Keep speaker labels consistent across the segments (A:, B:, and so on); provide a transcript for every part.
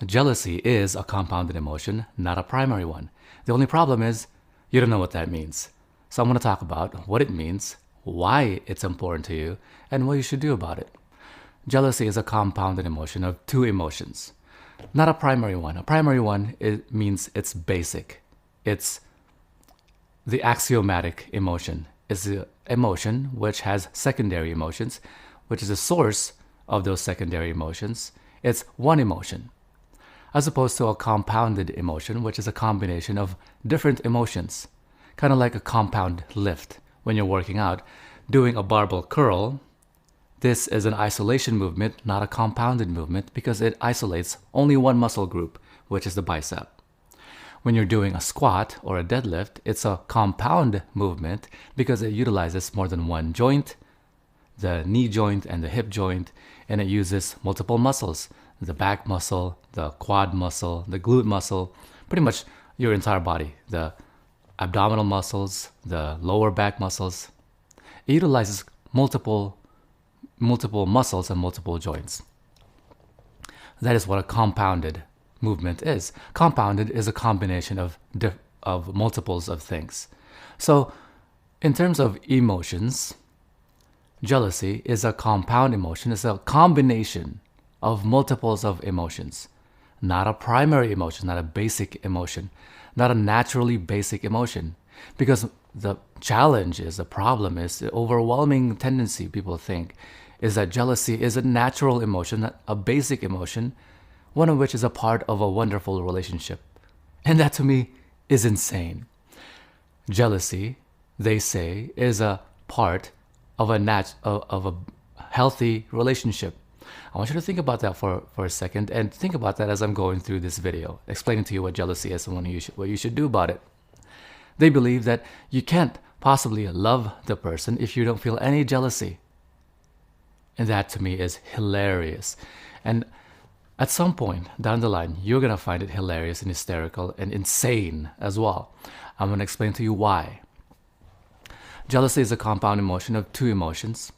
A: Jealousy is a compounded emotion, not a primary one. The only problem is you don't know what that means. So I'm going to talk about what it means, why it's important to you, and what you should do about it. Jealousy is a compounded emotion of two emotions, not a primary one. A primary one, it means it's basic. It's the axiomatic emotion. It's the emotion which has secondary emotions, which is the source of those secondary emotions. It's one emotion, as opposed to a compounded emotion, which is a combination of different emotions. Kind of like a compound lift when you're working out. Doing a barbell curl, this is an isolation movement, not a compounded movement, because it isolates only one muscle group, which is the bicep. When you're doing a squat or a deadlift, it's a compound movement because it utilizes more than one joint, the knee joint and the hip joint, and it uses multiple muscles, the back muscle, the quad muscle, the glute muscle, pretty much your entire body, the abdominal muscles, the lower back muscles. It utilizes multiple muscles and multiple joints. That is what a compounded movement is. Compounded is a combination of multiples of things. So, in terms of emotions, jealousy is a compound emotion. It's a combination of multiples of emotions, not a primary emotion, not a basic emotion, not a naturally basic emotion. Because the challenge is, the problem is, the overwhelming tendency people think is that jealousy is a natural emotion, a basic emotion, one of which is a part of a wonderful relationship. And that to me is insane. Jealousy, they say, is a part of a healthy relationship. I want you to think about that for a second, and think about that as I'm going through this video, explaining to you what jealousy is and what you should do about it. They believe that you can't possibly love the person if you don't feel any jealousy. And that to me is hilarious. And at some point down the line, you're going to find it hilarious and hysterical and insane as well. I'm going to explain to you why. Jealousy is a compound emotion of two emotions: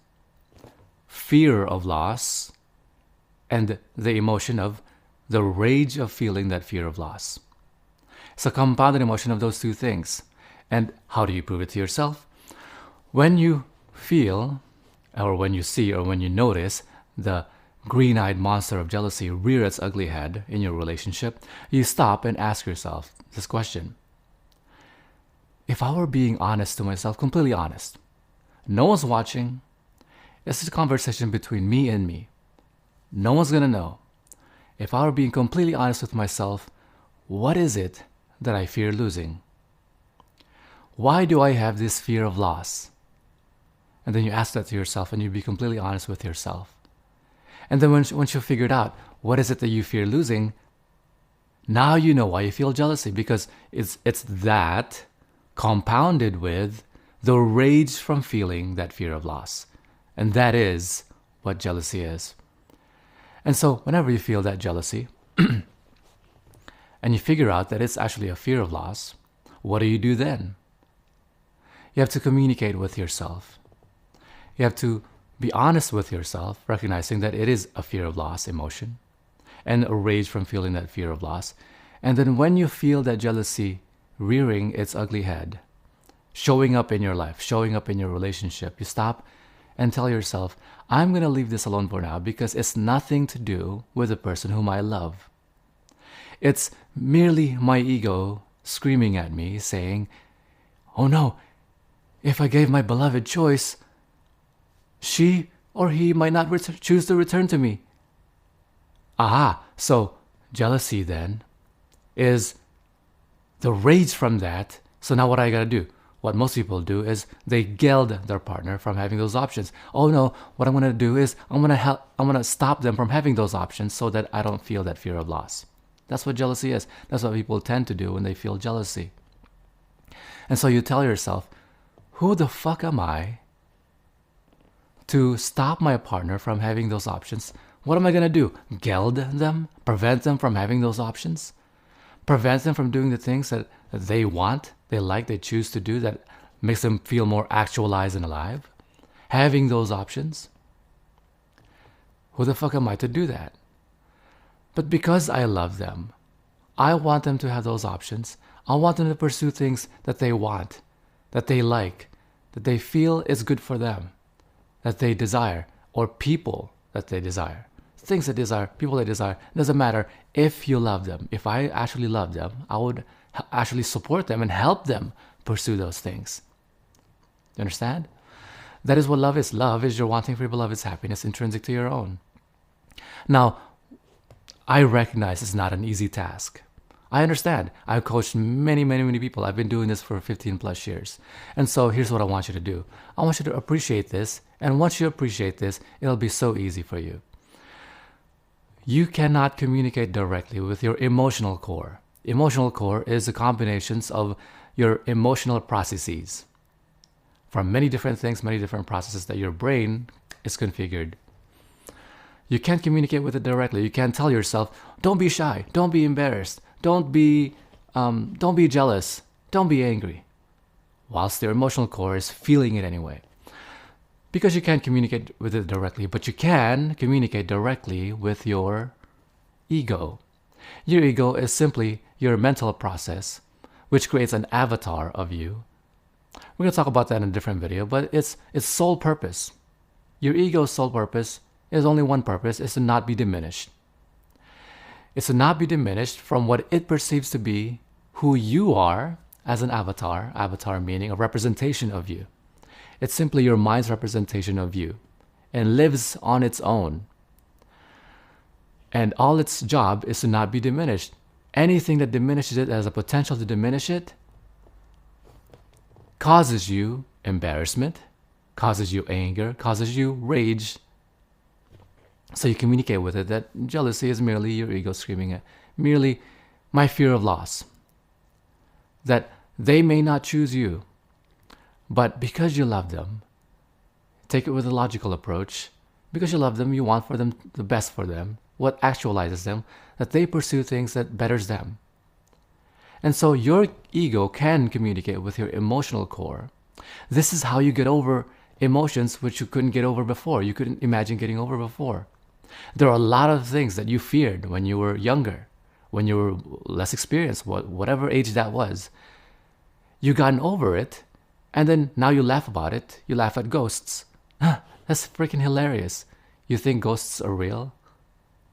A: fear of loss and the emotion of the rage of feeling that fear of loss. It's a compounded emotion of those two things. And how do you prove it to yourself? When you feel, or when you see, or when you notice the green-eyed monster of jealousy rear its ugly head in your relationship, you stop and ask yourself this question. If I were being honest to myself, completely honest, no one's watching, this is a conversation between me and me. No one's gonna know. If I were being completely honest with myself, what is it that I fear losing? Why do I have this fear of loss? And then you ask that to yourself and you be completely honest with yourself. And then once you figured out what is it that you fear losing, now you know why you feel jealousy, because it's that compounded with the rage from feeling that fear of loss. And that is what jealousy is. And so whenever you feel that jealousy and you figure out that it's actually a fear of loss, what do then? You have to communicate with yourself. You have to be honest with yourself, recognizing that it is a fear of loss emotion and a rage from feeling that fear of loss. And then when you feel that jealousy rearing its ugly head, showing up in your life, showing up in your relationship, you stop and tell yourself, I'm going to leave this alone for now because it's nothing to do with the person whom I love. It's merely my ego screaming at me saying, oh no, if I gave my beloved choice, she or he might not choose to return to me. Aha, so jealousy then is the rage from that. So now what I gotta do? What most people do is they geld their partner from having those options. Oh no, what I'm gonna do is I'm gonna stop them from having those options so that I don't feel that fear of loss. That's what jealousy is. That's what people tend to do when they feel jealousy. And so you tell yourself, who the fuck am I to stop my partner from having those options? What am I going to do? Geld them? Prevent them from having those options? Prevent them from doing the things that they want, they like, they choose to do, that makes them feel more actualized and alive? Having those options? Who the fuck am I to do that? But because I love them, I want them to have those options. I want them to pursue things that they want, that they like, that they feel is good for them, that they desire, or people that they desire. Things they desire, people they desire. It doesn't matter if you love them. If I actually love them, I would actually support them and help them pursue those things. You understand? That is what love is. Love is your wanting for your beloved's happiness intrinsic to your own. Now, I recognize it's not an easy task. I understand. I've coached many people. I've been doing this for 15 plus years. And so here's what I want you to do. I want you to appreciate this. And once you appreciate this, it'll be so easy for you. You cannot communicate directly with your emotional core. Emotional core is a combination of your emotional processes from many different things, many different processes that your brain is configured. You can't communicate with it directly. You can't tell yourself, don't be shy, don't be embarrassed, don't be jealous, don't be angry, whilst your emotional core is feeling it anyway. Because you can't communicate with it directly, but you can communicate directly with your ego. Your ego is simply your mental process, which creates an avatar of you. We're going to talk about that in a different video, but its sole purpose, your ego's sole purpose, is only one purpose, is to not be diminished. It's to not be diminished from what it perceives to be who you are as an avatar, avatar meaning a representation of you. It's simply your mind's representation of you and lives on its own. And all its job is to not be diminished. Anything that diminishes it, has a potential to diminish it, causes you embarrassment, causes you anger, causes you rage. So you communicate with it that jealousy is merely your ego screaming at, merely my fear of loss. That they may not choose you, but because you love them, take it with a logical approach. Because you love them, you want for them the best for them, what actualizes them, that they pursue things that betters them. And so your ego can communicate with your emotional core. This is how you get over emotions which you couldn't get over before. You couldn't imagine getting over before. There are a lot of things that you feared when you were younger, when you were less experienced, whatever age that was. You gotten over it, and then now you laugh about it. You laugh at ghosts. That's freaking hilarious. You think ghosts are real?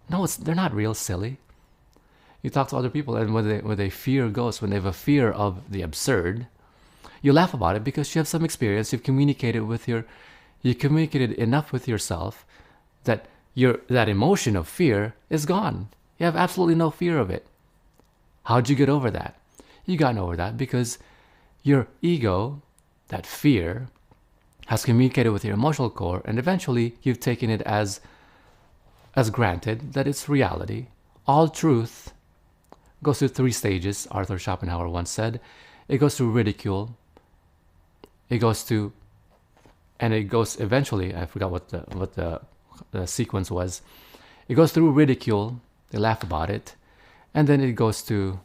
A: No, they're not real, silly. You talk to other people, and when they fear ghosts, when they have a fear of the absurd, you laugh about it because you have some experience. You communicated enough with yourself that that emotion of fear is gone. You have absolutely no fear of it. How'd you get over that? You got over that because your ego, that fear, has communicated with your emotional core, and eventually you've taken it as granted that it's reality. All truth goes through 3 stages, Arthur Schopenhauer once said. It goes through ridicule. It goes eventually, I forgot what the sequence was. It goes through ridicule, they laugh about it, and then it goes to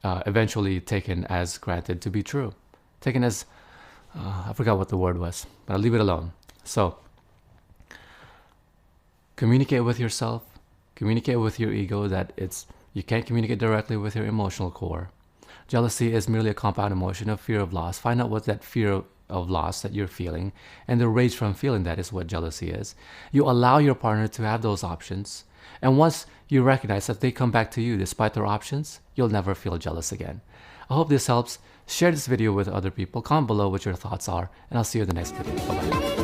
A: eventually taken as granted to be true. Taken as, I forgot what the word was, but I'll leave it alone. So, communicate with yourself, communicate with your ego that you can't communicate directly with your emotional core. Jealousy is merely a compound emotion of fear of loss. Find out what that fear of loss that you're feeling, and the rage from feeling that is what jealousy is. You allow your partner to have those options, and once you recognize that they come back to you despite their options, you'll never feel jealous again. I hope this helps. Share this video with other people. Comment below what your thoughts are, and I'll see you in the next video. Bye-bye.